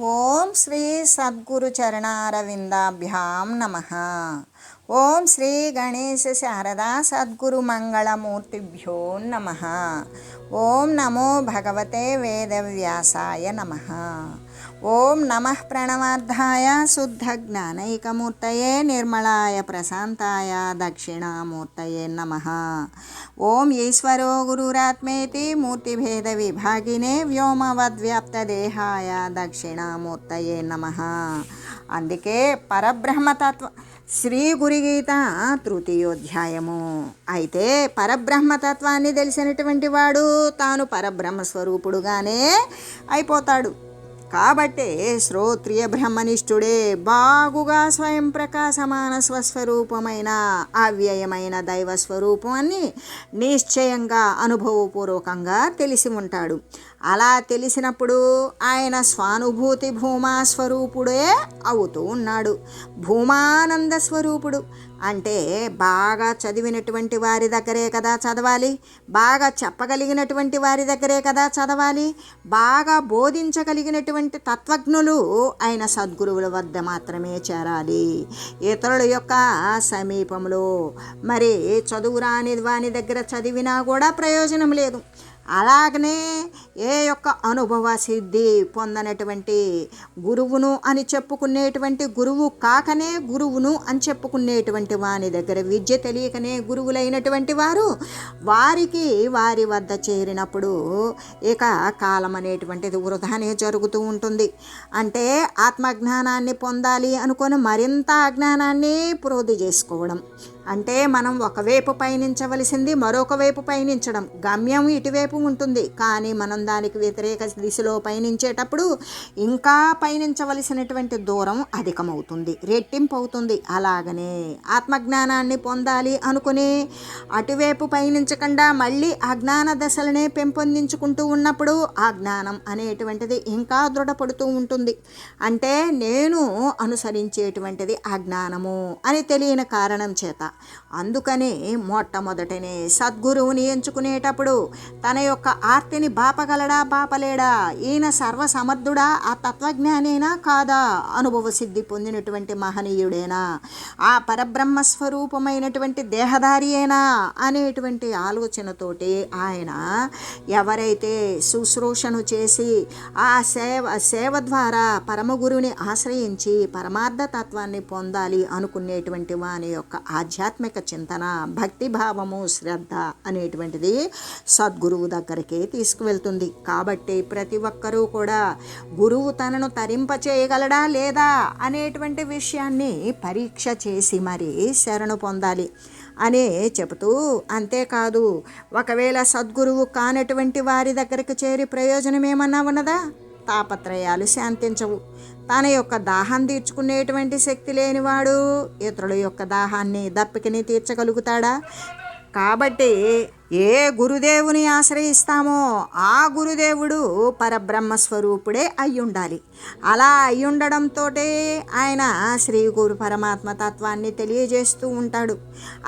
ఓం శ్రీ సద్గురు చరణారవిందాభ్యాం నమః. ఓం శ్రీ గణేశ శారదా సద్గురు మంగళమూర్తిభ్యో నమః. ఓం నమో భగవతే వేదవ్యాసాయ నమః. ఓం నమః ప్రణవార్థాయ శుద్ధజ్ఞానైకమూర్తయే నిర్మలాయ ప్రశాంతాయ దక్షిణామూర్తయే నమః. ఓం ఈశ్వరో గురురాత్మేతి మూర్తిభేద విభాగినే వ్యోమవద్వ్యాప్తదేహాయ దక్షిణామూర్తయే నమః. అందుకే పరబ్రహ్మతత్వ శ్రీ గురుగీత తృతీయోధ్యాయము. అయితే పరబ్రహ్మతత్వాన్ని తెలిసినటువంటి వాడు తాను పరబ్రహ్మ స్వరూపుడుగానే అయిపోతాడు. కాబట్టే శ్రోత్రియ బ్రహ్మనిష్ఠుడే బాగుగా స్వయం ప్రకాశమాన స్వస్వరూపమైన అవ్యయమైన దైవస్వరూపాన్ని నిశ్చయంగా అనుభవపూర్వకంగా తెలిసి ఉంటాడు. అలా తెలిసినప్పుడు ఆయన స్వానుభూతి భూమా స్వరూపుడే అవుతూ ఉన్నాడు. భూమానంద స్వరూపుడు అంటే బాగా చదివినటువంటి వారి దగ్గరే కదా చదవాలి, బాగా చెప్పగలిగినటువంటి వారి దగ్గరే కదా చదవాలి, బాగా బోధించగలిగినటువంటి తత్వజ్ఞులు అయిన సద్గురువుల వద్ద మాత్రమే చేరాలి. ఇతరుల యొక్క సమీపంలో మరి చదువురాని వాని దగ్గర చదివినా కూడా ప్రయోజనం లేదు. అలాగనే ఏ యొక్క అనుభవ సిద్ధి పొందనటువంటి గురువును అని చెప్పుకునేటువంటి గురువు కాకనే గురువును అని చెప్పుకునేటువంటి వాని దగ్గర విద్య తెలియకనే గురువులైనటువంటి వారు వారికి వారి వద్ద చేరినప్పుడు ఇక కాలం అనేటువంటిది వృధానే జరుగుతూ ఉంటుంది. అంటే ఆత్మజ్ఞానాన్ని పొందాలి అనుకొని మరింత అజ్ఞానాన్ని ప్రోధి చేసుకోవడం, అంటే మనం ఒకవైపు పయనించవలసింది మరొక వైపు పయనించడం. గమ్యం ఇటువైపు ఉంటుంది, కానీ మనం దానికి వ్యతిరేక దిశలో పయనించేటప్పుడు ఇంకా పయనించవలసినటువంటి దూరం అధికమవుతుంది, రెట్టింపు అవుతుంది. అలాగనే ఆత్మజ్ఞానాన్ని పొందాలి అనుకుని అటువైపు పయనించకుండా మళ్ళీ అజ్ఞాన దశలనే పెంపొందించుకుంటూ ఉన్నప్పుడు ఆ జ్ఞానం అనేటువంటిది ఇంకా దృఢపడుతూ ఉంటుంది. అంటే నేను అనుసరించేటువంటిది అజ్ఞానము అని తెలియని కారణం చేత. అందుకని మొట్టమొదటనే సద్గురువుని ఎంచుకునేటప్పుడు తన యొక్క ఆర్తిని బాపగలడా బాపలేడా, ఈయన సర్వసమర్థుడా, ఆ తత్వజ్ఞానేనా కాదా, అనుభవ సిద్ధి పొందినటువంటి మహనీయుడేనా, ఆ పరబ్రహ్మ స్వరూపమైనటువంటి దేహధారియేనా అనేటువంటి ఆలోచనతోటి ఆయన ఎవరైతే శుశ్రూషను చేసి ఆ సేవ ద్వారా పరమగురువుని ఆశ్రయించి పరమార్థ తత్వాన్ని పొందాలి అనుకునేటువంటి వాని యొక్క ఆధ్యాత్మిక చింతన, భక్తిభావము, శ్రద్ధ అనేటువంటిది సద్గురువు దగ్గరికే తీసుకువెళ్తుంది. కాబట్టి ప్రతి ఒక్కరూ కూడా గురువు తనను తరింపచేయగలడా లేదా అనేటువంటి విషయాన్ని పరీక్ష చేసి మరి శరణు పొందాలి అనే చెబుతూ, అంతేకాదు ఒకవేళ సద్గురువు కానటువంటి వారి దగ్గరికి చేరి ప్రయోజనం ఏమన్నా ఉన్నదా? తాపత్రయాలు శాంతించవు. తన యొక్క దాహం తీర్చుకునేటువంటి శక్తి లేనివాడు ఇతరుల యొక్క దాహాన్ని దప్పికని తీర్చగలుగుతాడా? కాబట్టి ఏ గురుదేవుని ఆశ్రయిస్తామో ఆ గురుదేవుడు పరబ్రహ్మస్వరూపుడే అయ్యుండాలి. అలా అయ్యుండడంతో ఆయన శ్రీ గురు పరమాత్మ తత్వాన్ని తెలియజేస్తూ ఉంటాడు.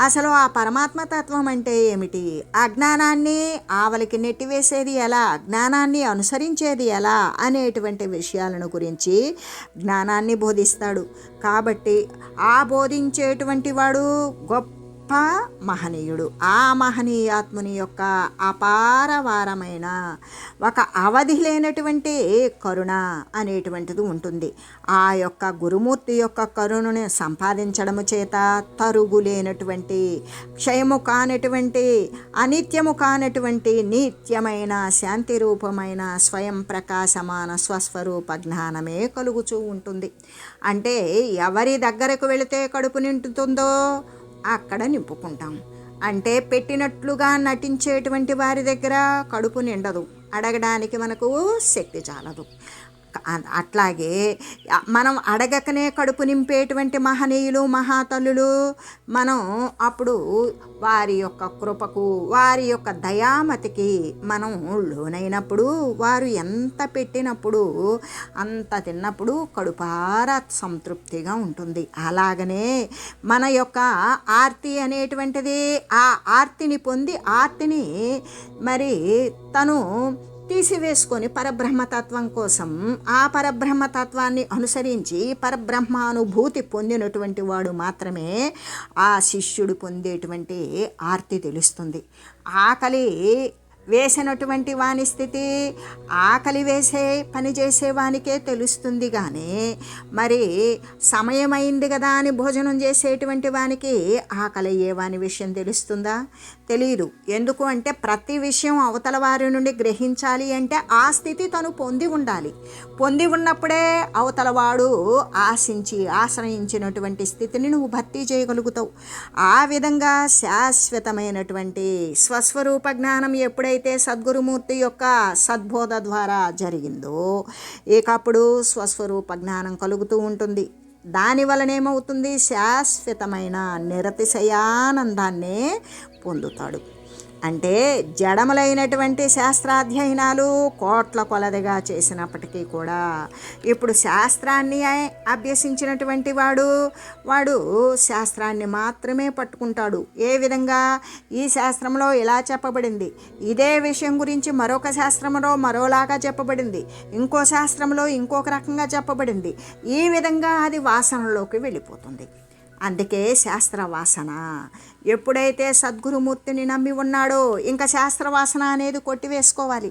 అసలు ఆ పరమాత్మ తత్వం అంటే ఏమిటి, అజ్ఞానాన్ని ఆవలికి నెట్టివేసేది ఎలా, జ్ఞానాన్ని అనుసరించేది ఎలా అనేటువంటి విషయాలను గురించి జ్ఞానాన్ని బోధిస్తాడు. కాబట్టి ఆ బోధించేటువంటి వాడు గొప్ప మహనీయుడు. ఆ మహనీయాత్ముని యొక్క అపారవారమైన ఒక అవధి లేనటువంటి కరుణ అనేటువంటిది ఉంటుంది. ఆ యొక్క గురుమూర్తి యొక్క కరుణను సంపాదించడము చేత తరుగు లేనటువంటి, క్షయము కానటువంటి, అనిత్యము కానటువంటి నిత్యమైన శాంతి రూపమైన స్వయం ప్రకాశమాన స్వస్వరూప జ్ఞానమే కలుగుతూ ఉంటుంది. అంటే ఎవరి దగ్గరకు వెళితే కడుపు నిండుతుందో అక్కడ నింపుకుంటాం. అంటే పెట్టినట్లుగా నటించేటువంటి వారి దగ్గర కడుపు నిండదు, అడగడానికి మనకు శక్తి చాలదు. అట్లాగే మనం అడగకనే కడుపు నింపేటువంటి మహనీయులు, మహాతల్లులు మనం అప్పుడు వారి యొక్క కృపకు, వారి యొక్క దయామతికి మనం లోనైనప్పుడు, వారు ఎంత పెట్టినప్పుడు అంత తిన్నప్పుడు కడుపారా సంతృప్తిగా ఉంటుంది. అలాగనే మన యొక్క ఆర్తి అనేటువంటిది, ఆ ఆర్తిని పొంది ఆర్తిని మరి తను తీసివేసుకొని పరబ్రహ్మతత్వం కోసం ఆ పరబ్రహ్మతత్వాన్ని అనుసరించి పరబ్రహ్మానుభూతి పొందినటువంటి వాడు మాత్రమే ఆ శిష్యుడు పొందేటువంటి ఆర్తి తెలుస్తుంది. ఆకలి వేసినటువంటి వాని స్థితి ఆకలి వేసే పని చేసేవానికే తెలుస్తుంది. కానీ మరి సమయమైంది కదా అని భోజనం చేసేటువంటి వానికి ఆకలి అయ్యేవాని విషయం తెలుస్తుందా? తెలియదు. ఎందుకు అంటే ప్రతి విషయం అవతల వారి నుండి గ్రహించాలి అంటే ఆ స్థితి తను పొంది ఉండాలి. పొంది ఉన్నప్పుడే అవతల వాడు ఆశ్రయించినటువంటి స్థితిని నువ్వు భర్తీ చేయగలుగుతావు. ఆ విధంగా శాశ్వతమైనటువంటి స్వస్వరూప జ్ఞానం ఎప్పుడైతే సద్గురుమూర్తి యొక్క సద్బోధ ద్వారా జరిగిందో ఇకప్పుడు స్వస్వరూప జ్ఞానం కలుగుతూ ఉంటుంది. దాని వలనేమవుతుంది? శాశ్వతమైన నిరతిశయానందాన్నే పొందుతాడు. అంటే జడములైనటువంటి శాస్త్రాధ్యయనాలు కోట్ల కొలదిగా చేసినప్పటికీ కూడా ఇప్పుడు శాస్త్రాన్ని అభ్యసించినటువంటి వాడు శాస్త్రాన్ని మాత్రమే పట్టుకుంటాడు. ఏ విధంగా? ఈ శాస్త్రంలో ఇలా చెప్పబడింది, ఇదే విషయం గురించి మరొక శాస్త్రంలో మరోలాగా చెప్పబడింది, ఇంకో శాస్త్రంలో ఇంకొక రకంగా చెప్పబడింది. ఈ విధంగా అది వాసనలోకి వెళ్ళిపోతుంది. అందుకే శాస్త్రవాసన. ఎప్పుడైతే సద్గురుమూర్తిని నమ్మి ఉన్నాడో ఇంకా శాస్త్రవాసన అనేది కొట్టివేసుకోవాలి.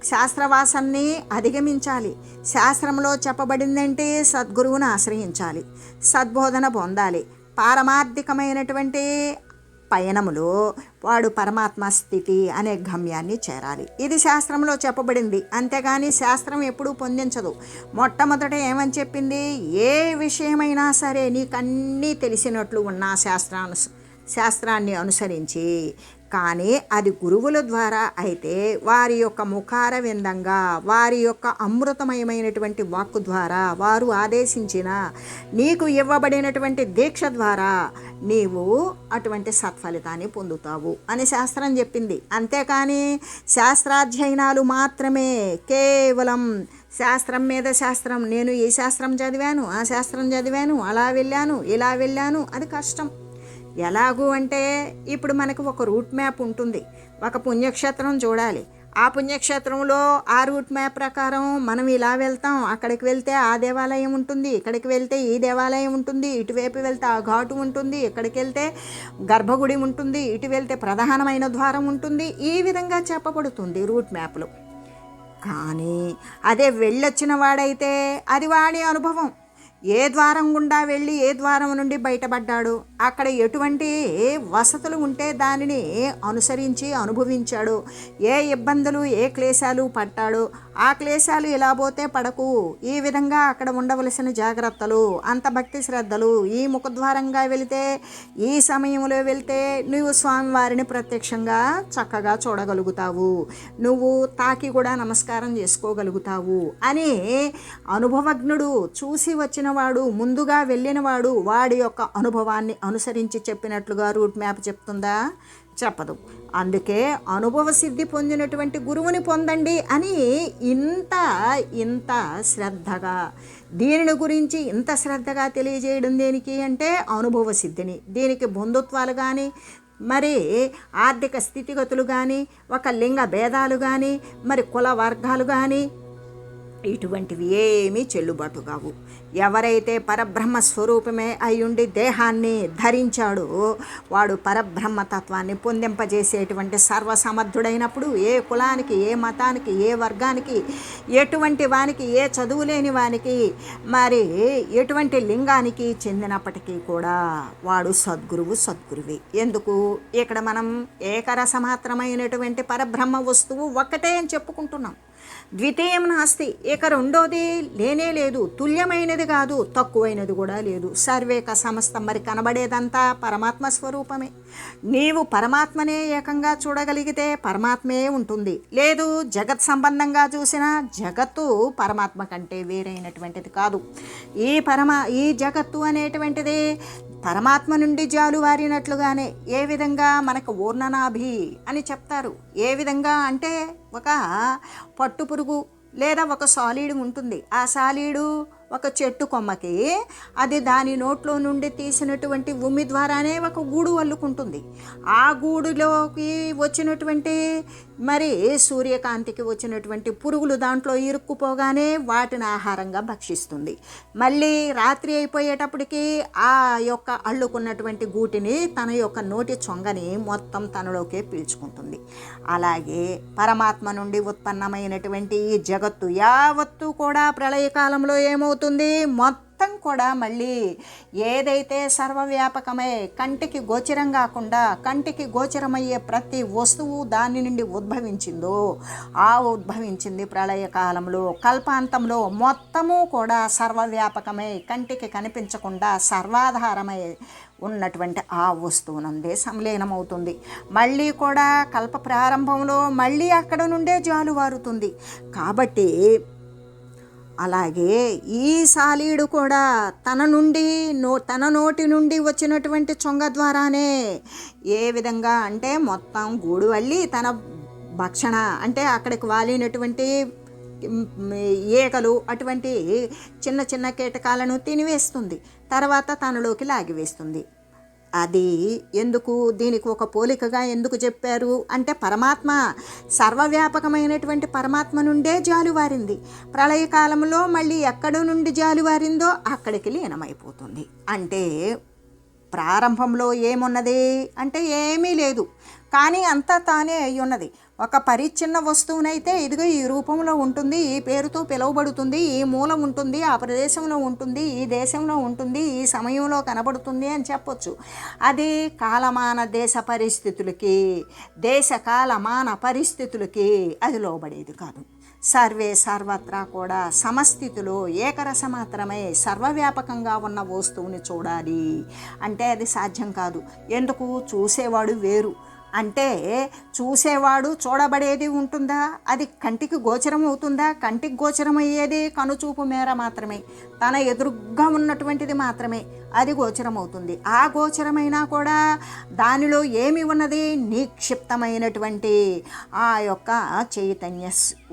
శాస్త్రవాసనని అధిగమించాలి. శాస్త్రంలో చెప్పబడిందంటే సద్గురువును ఆశ్రయించాలి, సద్బోధన పొందాలి. పారమార్థికమైనటువంటి పయనములో వాడు పరమాత్మ స్థితి అనే గమ్యాన్ని చేరాలి. ఇది శాస్త్రంలో చెప్పబడింది. అంతేగాని శాస్త్రం ఎప్పుడూ పొందించదు. మొట్టమొదట ఏమని చెప్పింది? ఏ విషయమైనా సరే నీకన్నీ తెలిసినట్లు ఉన్న శాస్త్రాన్ని అనుసరించి, కానీ అది గురువుల ద్వారా అయితే వారి యొక్క ముఖార విందంగా వారి యొక్క అమృతమయమైనటువంటి వాక్కు ద్వారా వారు ఆదేశించిన నీకు ఇవ్వబడినటువంటి దీక్ష ద్వారా నీవు అటువంటి సత్ఫలితాన్ని పొందుతావు అని శాస్త్రం చెప్పింది. అంతేకాని శాస్త్రాధ్యయనాలు మాత్రమే కేవలం శాస్త్రం మీద శాస్త్రం, నేను ఈ శాస్త్రం చదివాను, ఆ శాస్త్రం చదివాను, అలా వెళ్ళాను, ఇలా వెళ్ళాను, అది కష్టం. ఎలాగూ అంటే ఇప్పుడు మనకు ఒక రూట్ మ్యాప్ ఉంటుంది. ఒక పుణ్యక్షేత్రం చూడాలి. ఆ పుణ్యక్షేత్రంలో ఆ రూట్ మ్యాప్ ప్రకారం మనం ఇలా వెళ్తాం. అక్కడికి వెళ్తే ఆ దేవాలయం ఉంటుంది, ఇక్కడికి వెళ్తే ఈ దేవాలయం ఉంటుంది, ఇటువైపు వెళ్తే ఆ ఘాటు ఉంటుంది, ఇక్కడికి వెళ్తే గర్భగుడి ఉంటుంది, ఇటు వెళ్తే ప్రధానమైన ద్వారం ఉంటుంది. ఈ విధంగా చెప్పబడుతుంది రూట్ మ్యాప్లో. కానీ అదే వెళ్ళొచ్చిన వాడైతే అది వాడి అనుభవం. ఏ ద్వారం గుండా వెళ్ళి ఏ ద్వారం నుండి బయటపడ్డాడు, అక్కడ ఎటువంటి వసతులు ఉంటే దానిని అనుసరించి అనుభవించాడు, ఏ ఇబ్బందులు ఏ క్లేశాలు పడ్డాడు, ఆ క్లేశాలు ఇలా పోతే పడకు, ఈ విధంగా అక్కడ ఉండవలసిన జాగ్రత్తలు, అంత భక్తి శ్రద్ధలు, ఈ ముఖద్వారంగా వెళితే ఈ సమయంలో వెళ్తే నువ్వు స్వామివారిని ప్రత్యక్షంగా చక్కగా చూడగలుగుతావు, నువ్వు తాకి కూడా నమస్కారం చేసుకోగలుగుతావు అని అనుభవజ్ఞుడు, చూసి వచ్చినవాడు, ముందుగా వెళ్ళినవాడు వాడి యొక్క అనుభవాన్ని అనుసరించి చెప్పినట్లుగా రూట్ మ్యాప్ చెప్తుందా? చెప్పదు. అందుకే అనుభవ సిద్ధి పొందినటువంటి గురువుని పొందండి అని ఇంత శ్రద్ధగా దీనిని గురించి ఇంత శ్రద్ధగా తెలియజేయడం దేనికి అంటే అనుభవ సిద్ధిని. దీనికి బంధుత్వాలు కానీ మరి ఆర్థిక స్థితిగతులు కానీ ఒక లింగ భేదాలు కానీ మరి కుల వర్గాలు కానీ ఇటువంటివి ఏమీ చెల్లుబాటు కావు. ఎవరైతే పరబ్రహ్మ స్వరూపమే అయ్యుండి దేహాన్ని ధరించాడో వాడు పరబ్రహ్మతత్వాన్ని పొందింపజేసేటువంటి సర్వసమర్థుడైనప్పుడు ఏ కులానికి, ఏ మతానికి, ఏ వర్గానికి, ఎటువంటి వానికి, ఏ చదువు లేని వానికి, మరి ఎటువంటి లింగానికి చెందినప్పటికీ కూడా వాడు సద్గురువే. ఎందుకు? ఇక్కడ మనం ఏకరసమాత్రమైనటువంటి పరబ్రహ్మ వస్తువు ఒక్కటే అని చెప్పుకుంటున్నాం. ద్వితీయం నాస్తి. ఇక రెండోది లేనే లేదు. తుల్యమైనది కాదు, తక్కువైనది కూడా లేదు. సర్వేక సమస్తం. మరి కనబడేదంతా పరమాత్మ స్వరూపమే. నీవు పరమాత్మనే ఏకంగా చూడగలిగితే పరమాత్మే ఉంటుంది. లేదు జగత్ సంబంధంగా చూసినా జగత్తు పరమాత్మ కంటే వేరైనటువంటిది కాదు. ఈ జగత్తు అనేటువంటిది పరమాత్మ నుండి జాలువారినట్లుగానే. ఏ విధంగా? మనకు ఊర్ణనాభి అని చెప్తారు. ఏ విధంగా అంటే ఒక పట్టుపురుగు లేదా ఒక సాలీడు ఉంటుంది. ఆ సాలీడు ఒక చెట్టు కొమ్మకి అది దాని నోట్లో నుండి తీసినటువంటి ఉమ్మి ద్వారానే ఒక గూడు అల్లుకుంటుంది. ఆ గూడులోకి వచ్చినటువంటి మరి సూర్యకాంతికి వచ్చినటువంటి పురుగులు దాంట్లో ఇరుక్కుపోగానే వాటిని ఆహారంగా భక్షిస్తుంది. మళ్ళీ రాత్రి అయిపోయేటప్పటికి ఆ యొక్క అల్లుకున్నటువంటి గూటిని తన యొక్క నోటి చొంగని మొత్తం తనలోకే పీల్చుకుంటుంది. అలాగే పరమాత్మ నుండి ఉత్పన్నమైనటువంటి ఈ జగత్తు యావత్తు కూడా ప్రళయకాలంలో ఏమవుతుంది, మొత్తం కూడా మళ్ళీ ఏదైతే సర్వవ్యాపకమై కంటికి గోచరం కాకుండా కంటికి గోచరమయ్యే ప్రతి వస్తువు దాని నుండి ఉద్భవించిందో ఆ ఉద్భవించింది ప్రళయకాలంలో కల్పాంతంలో మొత్తము కూడా సర్వవ్యాపకమై కంటికి కనిపించకుండా సర్వాధారమై ఉన్నటువంటి ఆ వస్తువునందే సంలీనమవుతుంది. మళ్ళీ కూడా కల్ప ప్రారంభంలో మళ్ళీ అక్కడ నుండే జాలువారుతుంది. కాబట్టి అలాగే ఈ సాలీడు కూడా తన నోటి నుండి వచ్చినటువంటి చొంగ ద్వారానే ఏ విధంగా అంటే మొత్తం గూడు అల్లి తన భక్షణ అంటే అక్కడికి వాలినటువంటి ఈగలు అటువంటి చిన్న చిన్న కీటకాలను తినివేస్తుంది, తర్వాత తనలోకి లాగివేస్తుంది. అది ఎందుకు, దీనికి ఒక పోలికగా ఎందుకు చెప్పారు అంటే పరమాత్మ సర్వవ్యాపకమైనటువంటి పరమాత్మ నుండే జాలువారింది. ప్రళయకాలంలో మళ్ళీ ఎక్కడి నుండి జాలువారిందో అక్కడికి లీనమైపోతుంది. అంటే ప్రారంభంలో ఏమున్నది అంటే ఏమీ లేదు, కానీ అంతా తానే అయి ఉన్నది. ఒక పరిచ్ఛిన్న వస్తువునైతే ఇదిగో ఈ రూపంలో ఉంటుంది, ఈ పేరుతో పిలువబడుతుంది, ఈ మూలం ఉంటుంది, ఆ ప్రదేశంలో ఉంటుంది, ఈ దేశంలో ఉంటుంది, ఈ సమయంలో కనబడుతుంది అని చెప్పొచ్చు. అది కాలమాన దేశ పరిస్థితులకి కాలమాన పరిస్థితులకి అది లోబడేది కాదు. సర్వే సర్వత్రా కూడా సమస్థితిలో ఏకరసమాత్రమే సర్వవ్యాపకంగా ఉన్న వస్తువుని చూడాలి అంటే అది సాధ్యం కాదు. ఎందుకు, చూసేవాడు వేరు. అంటే చూసేవాడు చూడబడేది ఉంటుందా, అది కంటికి గోచరం అవుతుందా, కంటికి గోచరం అయ్యేది కనుచూపు మేర మాత్రమే, తన ఎదురుగ్గా ఉన్నటువంటిది మాత్రమే అది గోచరం అవుతుంది. ఆ గోచరమైనా కూడా దానిలో ఏమి ఉన్నది, నిక్షిప్తమైనటువంటి ఆ యొక్క చైతన్య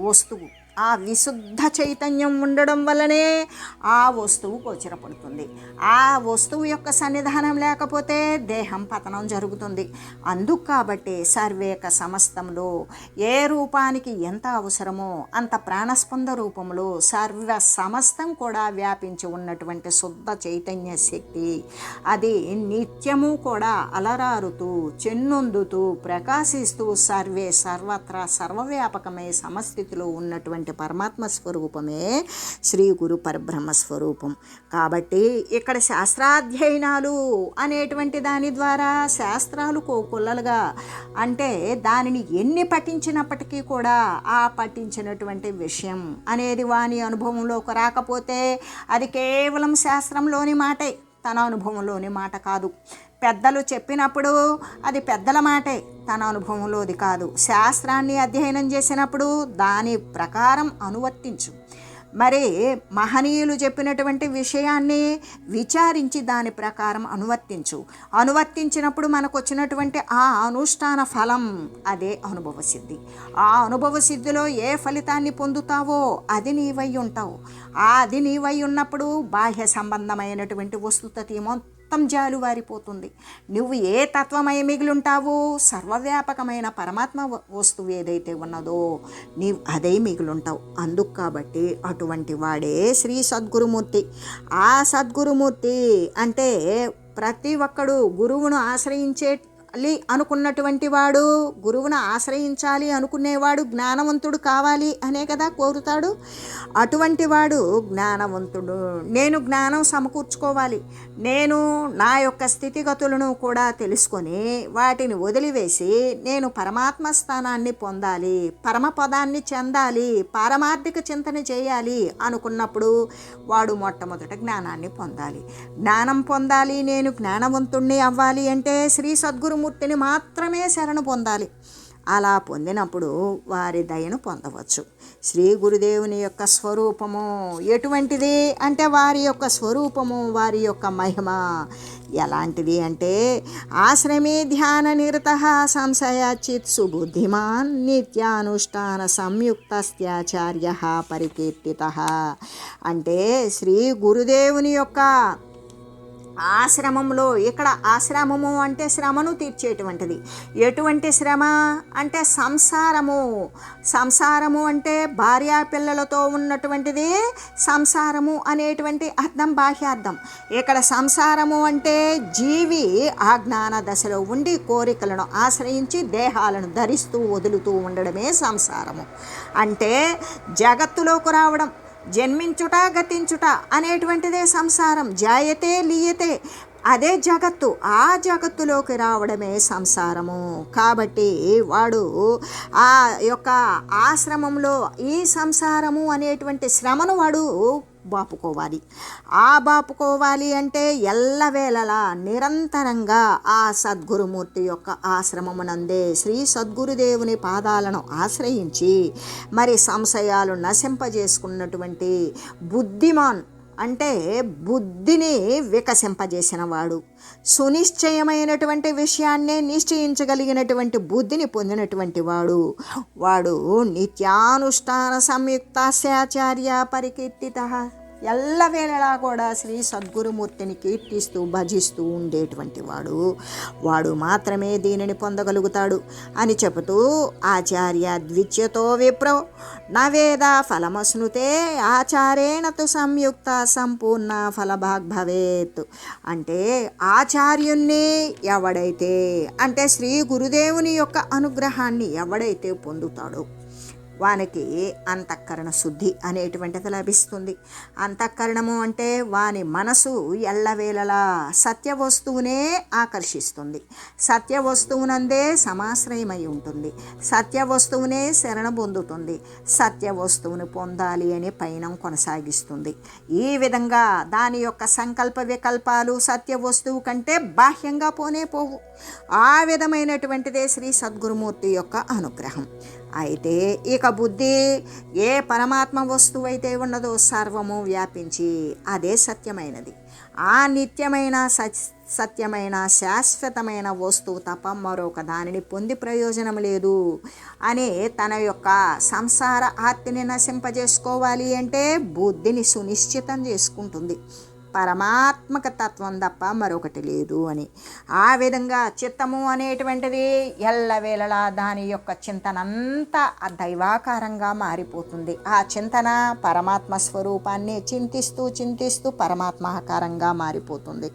వస్తువు, ఆ విశుద్ధ చైతన్యం ఉండడం వల్లనే ఆ వస్తువు గోచరపడుతుంది. ఆ వస్తువు యొక్క సన్నిధానం లేకపోతే దేహం పతనం జరుగుతుంది. అందుకు కాబట్టి సర్వేక సమస్తంలో ఏ రూపానికి ఎంత అవసరమో అంత ప్రాణస్పంద రూపంలో సర్వ సమస్తం కూడా వ్యాపించి ఉన్నటువంటి శుద్ధ చైతన్య శక్తి అది నిత్యము కూడా అలరారుతూ చెన్నొందుతూ ప్రకాశిస్తూ సర్వే సర్వత్రా సర్వవ్యాపకమే సమస్థితిలో ఉన్నటువంటి పరమాత్మ స్వరూపమే శ్రీ గురు పరబ్రహ్మ స్వరూపం. కాబట్టి ఇక్కడ శాస్త్రాధ్యయనాలు అనేటువంటి దాని ద్వారా శాస్త్రాలు కోకొల్లలుగా అంటే దానిని ఎన్ని పఠించినప్పటికీ కూడా ఆ పఠించినటువంటి విషయం అనేది వాని అనుభవంలోకి రాకపోతే అది కేవలం శాస్త్రంలోని మాటే, తన అనుభవంలోని మాట కాదు. పెద్దలు చెప్పినప్పుడు అది పెద్దల మాటే, తన అనుభవంలోది కాదు. శాస్త్రాన్ని అధ్యయనం చేసినప్పుడు దాని ప్రకారం అనువర్తించు. మరి మహనీయులు చెప్పినటువంటి విషయాన్ని విచారించి దాని ప్రకారం అనువర్తించినప్పుడు మనకు వచ్చినటువంటి ఆ అనుష్ఠాన ఫలం అదే అనుభవ సిద్ధి. ఆ అనుభవ సిద్ధిలో ఏ ఫలితాన్ని పొందుతావో అది నీవై ఉంటావు. అది నీవై ఉన్నప్పుడు బాహ్య సంబంధమైనటువంటి వస్తుతతి మొత్తం జాలువారిపోతుంది. నువ్వు ఏ తత్వమై మిగిలుంటావో సర్వవ్యాపకమైన పరమాత్మ వస్తువు ఏదైతే ఉన్నదో నీవు అదే మిగిలుంటావు. అందుకు కాబట్టి అటువంటి వాడే శ్రీ సద్గురుమూర్తి. ఆ సద్గురుమూర్తి అంటే ప్రతి ఒక్కడు గురువును అనుకున్నటువంటి వాడు, గురువును ఆశ్రయించాలి అనుకునేవాడు జ్ఞానవంతుడు కావాలి అనే కదా కోరుతాడు. అటువంటి వాడు జ్ఞానవంతుడు. నేను జ్ఞానం సమకూర్చుకోవాలి, నేను నా యొక్క స్థితిగతులను కూడా తెలుసుకొని వాటిని వదిలివేసి నేను పరమాత్మ స్థానాన్ని పొందాలి, పరమపదాన్ని చెందాలి, పారమార్థిక చింతన చేయాలి అనుకున్నప్పుడు వాడు మొట్టమొదట జ్ఞానాన్ని పొందాలి. జ్ఞానం పొందాలి, నేను జ్ఞానవంతుణ్ణి అవ్వాలి అంటే శ్రీ సద్గురుమూర్తిని మాత్రమే శరణు పొందాలి. అలా పొందినప్పుడు వారి దయను పొందవచ్చు. శ్రీ గురుదేవుని యొక్క స్వరూపము ఎటువంటిది అంటే వారి యొక్క స్వరూపము, వారి యొక్క మహిమ ఎలాంటిది అంటే ఆశ్రమే ధ్యాన నిరత సంశయాచిత్ సుబుద్ధిమాన్ నిత్యానుష్ఠాన సంయుక్తస్త్యాచార్య పరికీర్తిత. అంటే శ్రీ గురుదేవుని యొక్క ఆశ్రమంలో, ఇక్కడ ఆశ్రమము అంటే శ్రమను తీర్చేటువంటిది. ఎటువంటి శ్రమ అంటే సంసారము అంటే భార్యా పిల్లలతో ఉన్నటువంటిది సంసారము అనేటువంటి అర్థం, బాహ్యార్థం. ఇక్కడ సంసారము అంటే జీవి ఆ జ్ఞాన దశలో ఉండి కోరికలను ఆశ్రయించి దేహాలను ధరిస్తూ వదులుతూ ఉండడమే సంసారము. అంటే జగత్తులోకి రావడం, జన్మించుట గతించుట అనేటువంటిదే సంసారం. జాయతే లీయతే అదే జగత్తు, ఆ జగత్తులోకి రావడమే సంసారము. కాబట్టి వాడు ఆ యొక్క ఆశ్రమంలో ఈ సంసారము అనేటువంటి శ్రమను వాడు బాపుకోవాలి అంటే ఎల్లవేళలా నిరంతరంగా ఆ సద్గురుమూర్తి యొక్క ఆశ్రమమునందే శ్రీ సద్గురుదేవుని పాదాలను ఆశ్రయించి మరి సంశయాలు నశింపజేసుకున్నటువంటి బుద్ధిమాన్ అంటే బుద్ధిని వికసింపజేసిన వాడు, సునిశ్చయమైనటువంటి విషయాన్నే నిశ్చయించగలిగినటువంటి బుద్ధిని పొందినటువంటి వాడు నిత్యానుష్ఠాన సంయుక్తాస్యాచార్య పరికీర్తిత, ఎల్లవేళలా కూడా శ్రీ సద్గురుమూర్తిని కీర్తిస్తూ భజిస్తూ ఉండేటువంటి వాడు మాత్రమే దీనిని పొందగలుగుతాడు అని చెబుతూ ఆచార్య ద్విత్యతో విప్రో నవేద ఫలమస్నుతే ఆచారేణ తు సంయుక్త సంపూర్ణ ఫలభాగ్ భవేత్. అంటే ఆచార్యుణ్ణి ఎవడైతే అంటే శ్రీ గురుదేవుని యొక్క అనుగ్రహాన్ని ఎవడైతే పొందుతాడో వానికి అంతఃకరణ శుద్ధి అనేటువంటిది లభిస్తుంది. అంతఃకరణము అంటే వాని మనసు ఎల్లవేళలా సత్య వస్తువునే ఆకర్షిస్తుంది, సత్య వస్తువునందే సమాశ్రయమై ఉంటుంది, సత్య వస్తువునే శరణ పొందుతుంది, సత్య వస్తువుని పొందాలి అని పయనం కొనసాగిస్తుంది. ఈ విధంగా దాని యొక్క సంకల్ప వికల్పాలు సత్య వస్తువు కంటే బాహ్యంగా పోవు. ఆ విధమైనటువంటిదే శ్రీ సద్గురుమూర్తి యొక్క అనుగ్రహం. అయితే ఇక బుద్ధి ఏ పరమాత్మ వస్తువు అయితే ఉన్నదో సర్వము వ్యాపించి అదే సత్యమైనది, ఆ నిత్యమైన సత్యమైన శాశ్వతమైన వస్తువు తప్ప మరొక దానిని పొంది ప్రయోజనం లేదు అని తన యొక్క సంసార ఆర్తిని నశింపజేసుకోవాలి అంటే బుద్ధిని సునిశ్చితం చేసుకుంటుంది. పరమాత్మక తత్వం తప్ప మరొకటి లేదు అని. ఆ విధంగా చిత్తము అనేటువంటిది ఎల్లవేళలా దాని యొక్క చింతనంతా దైవాకారంగా మారిపోతుంది. ఆ చింతన పరమాత్మ స్వరూపాన్ని చింతిస్తూ పరమాత్మాకారంగా మారిపోతుంది.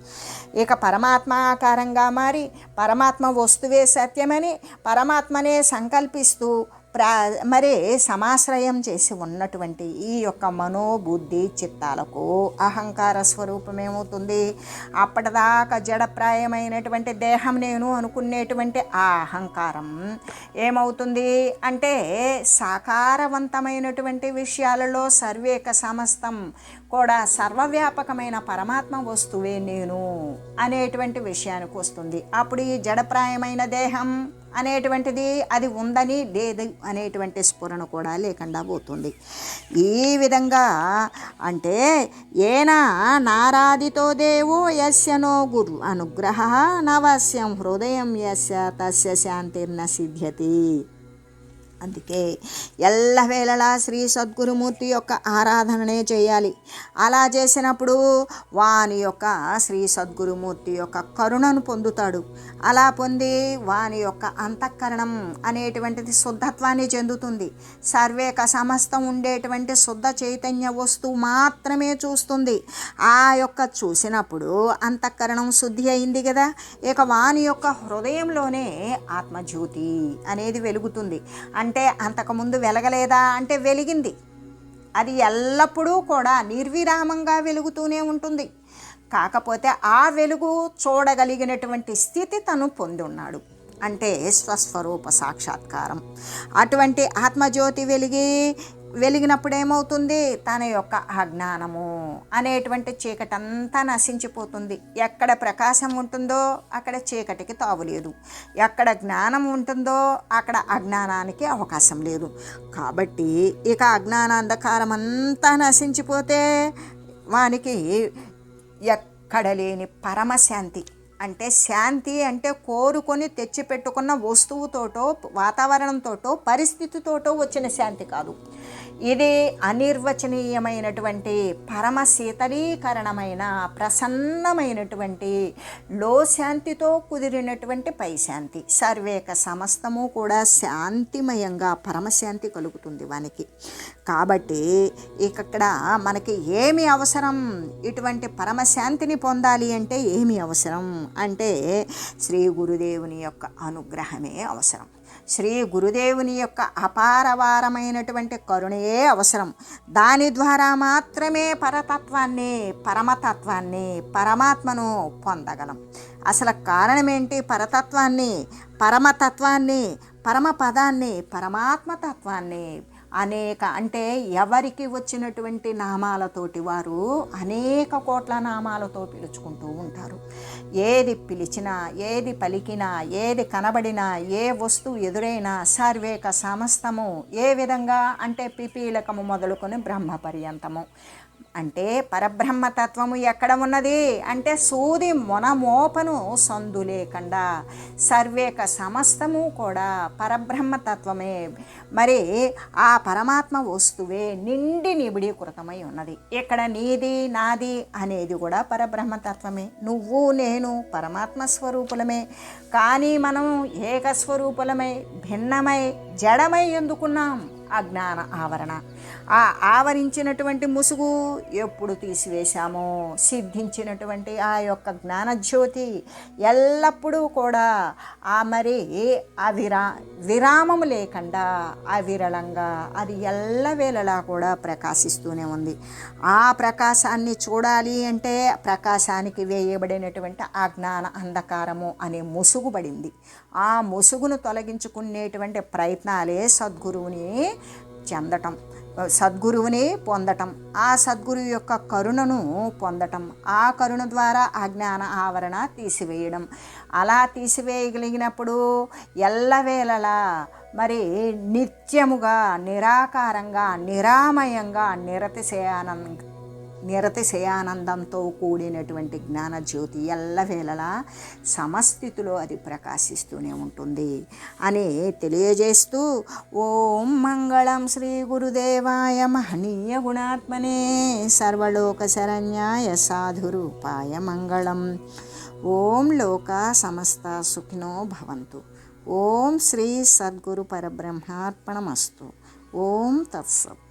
ఇక పరమాత్మాకారంగా మారి పరమాత్మ వస్తువే సత్యమని పరమాత్మనే సంకల్పిస్తూ మరి సమాశ్రయం చేసి ఉన్నటువంటి ఈ యొక్క మనోబుద్ధి చిత్తాలకు అహంకార స్వరూపం ఏమవుతుంది? అప్పటిదాకా జడప్రాయమైనటువంటి దేహం నేను అనుకునేటువంటి ఆ అహంకారం ఏమవుతుంది అంటే సాకారవంతమైనటువంటి విషయాలలో సర్వేక సమస్తం కూడా సర్వవ్యాపకమైన పరమాత్మ వస్తువే నేను అనేటువంటి విషయానికి వస్తుంది. అప్పుడు ఈ జడప్రాయమైన దేహం అనేటువంటిది అది ఉందని లేదు అనేటువంటి స్ఫురణ కూడా లేకుండా పోతుంది. ఈ విధంగా అంటే ఏనా నారాదితో దేవో యస్య నో గురు అనుగ్రహ నవస్యం హృదయం యస్య తస్య శాంతిర్న సిద్ధ్యతి. అందుకే ఎల్లవేళలా శ్రీ సద్గురుమూర్తి యొక్క ఆరాధననే చేయాలి. అలా చేసినప్పుడు వాని యొక్క శ్రీ సద్గురుమూర్తి యొక్క కరుణను పొందుతాడు. అలా పొంది వాని యొక్క అంతఃకరణం అనేటువంటిది శుద్ధత్వాన్ని చెందుతుంది. సర్వేక సమస్తం ఉండేటువంటి శుద్ధ చైతన్య వస్తువు మాత్రమే చూస్తుంది. ఆ యొక్క చూసినప్పుడు అంతఃకరణం శుద్ధి అయింది కదా. ఇక వాని యొక్క హృదయంలోనే ఆత్మజ్యోతి అనేది వెలుగుతుంది. అంటే అంతకుముందు వెలగలేదా అంటే వెలిగింది. అది ఎల్లప్పుడూ కూడా నిర్విరామంగా వెలుగుతూనే ఉంటుంది. కాకపోతే ఆ వెలుగు చూడగలిగినటువంటి స్థితి తను పొంది ఉన్నాడు. అంటే స్వస్వరూప సాక్షాత్కారం. అటువంటి ఆత్మజ్యోతి వెలిగినప్పుడు ఏమవుతుంది? తన యొక్క అజ్ఞానము అనేటువంటి చీకటంతా నశించిపోతుంది. ఎక్కడ ప్రకాశం ఉంటుందో అక్కడ చీకటికి తావులేదు, ఎక్కడ జ్ఞానం ఉంటుందో అక్కడ అజ్ఞానానికి అవకాశం లేదు. కాబట్టి ఇక అజ్ఞాన అంధకారం అంతా నశించిపోతే వానికి ఎక్కడ లేని పరమశాంతి. అంటే శాంతి అంటే కోరుకొని తెచ్చిపెట్టుకున్న వస్తువుతోటో వాతావరణంతోటో పరిస్థితితోటో వచ్చిన శాంతి కాదు. ఇది అనిర్వచనీయమైనటువంటి పరమ శీతలీకరణమైన ప్రసన్నమైనటువంటి లో శాంతితో కుదిరినటువంటి పై శాంతి. సర్వేక సమస్తము కూడా శాంతిమయంగా పరమశాంతి కలుగుతుంది వానికి. కాబట్టి ఇక్కడ మనకి ఏమి అవసరం, ఇటువంటి పరమశాంతిని పొందాలి అంటే ఏమి అవసరం అంటే శ్రీ గురుదేవుని యొక్క అనుగ్రహమే అవసరం. శ్రీ గురుదేవుని యొక్క అపారవారమైనటువంటి కరుణయే అవసరం. దాని ద్వారా మాత్రమే పరతత్వాన్ని, పరమతత్వాన్ని, పరమాత్మను పొందగలం. అసలు కారణం ఏంటి? పరతత్వాన్ని, పరమతత్వాన్ని, పరమపదాన్ని, పరమాత్మతత్వాన్ని అంటే ఎవరికి వచ్చినటువంటి నామాలతోటి వారు అనేక కోట్ల నామాలతో పిలుచుకుంటూ ఉంటారు. ఏది పిలిచినా, ఏది పలికినా, ఏది కనబడినా, ఏ వస్తువు ఎదురైనా సర్వేక సమస్తము ఏ విధంగా అంటే పిపీలకము మొదలుకొని బ్రహ్మ పర్యంతము. అంటే పరబ్రహ్మతత్వము ఎక్కడ ఉన్నది అంటే సూది మొనమోపను సందు లేకుండా సర్వేక సమస్తము కూడా పరబ్రహ్మతత్వమే. మరి ఆ పరమాత్మ వస్తువే నిండి నిబిడీకృతమై ఉన్నది. ఇక్కడ నీది నాది అనేది కూడా పరబ్రహ్మతత్వమే. నువ్వు నేను పరమాత్మ స్వరూపులమే. కానీ మనం ఏకస్వరూపులమై భిన్నమై జడమై ఎందుకున్నాం? అజ్ఞాన ఆవరణ. ఆ ఆవరించినటువంటి ముసుగు ఎప్పుడు తీసివేశామో సిద్ధించినటువంటి ఆ యొక్క జ్ఞానజ్యోతి ఎల్లప్పుడూ కూడా మరి విరామము లేకుండా అవిరళంగా అది ఎల్లవేళలా కూడా ప్రకాశిస్తూనే ఉంది. ఆ ప్రకాశాన్ని చూడాలి అంటే ప్రకాశానికి వేయబడినటువంటి ఆ జ్ఞాన అంధకారము అనే ముసుగు పడింది. ఆ ముసుగును తొలగించుకునేటువంటి ప్రయత్నాలే సద్గురువుని చెందటం, సద్గురువుని పొందటం, ఆ సద్గురువు యొక్క కరుణను పొందటం, ఆ కరుణ ద్వారా అజ్ఞాన ఆవరణ తీసివేయడం. అలా తీసివేయగలిగినప్పుడు ఎల్లవేళలా మరి నిత్యముగా నిరాకారంగా నిరామయంగా నిరతిశయానందంతో కూడినటువంటి జ్ఞానజ్యోతి ఎల్లవేళలా సమస్థితిలో అది ప్రకాశిస్తూనే ఉంటుంది అని తెలియజేస్తూ ఓం మంగళం శ్రీ గురుదేవాయ మహనీయ గుణాత్మనే సర్వలోక శరణ్యాయ సాధురూపాయ మంగళం. ఓం లోకా సమస్త సుఖినో భవంతు. ఓం శ్రీ సద్గురు పరబ్రహ్మార్పణమస్తు. ఓం తత్సత్.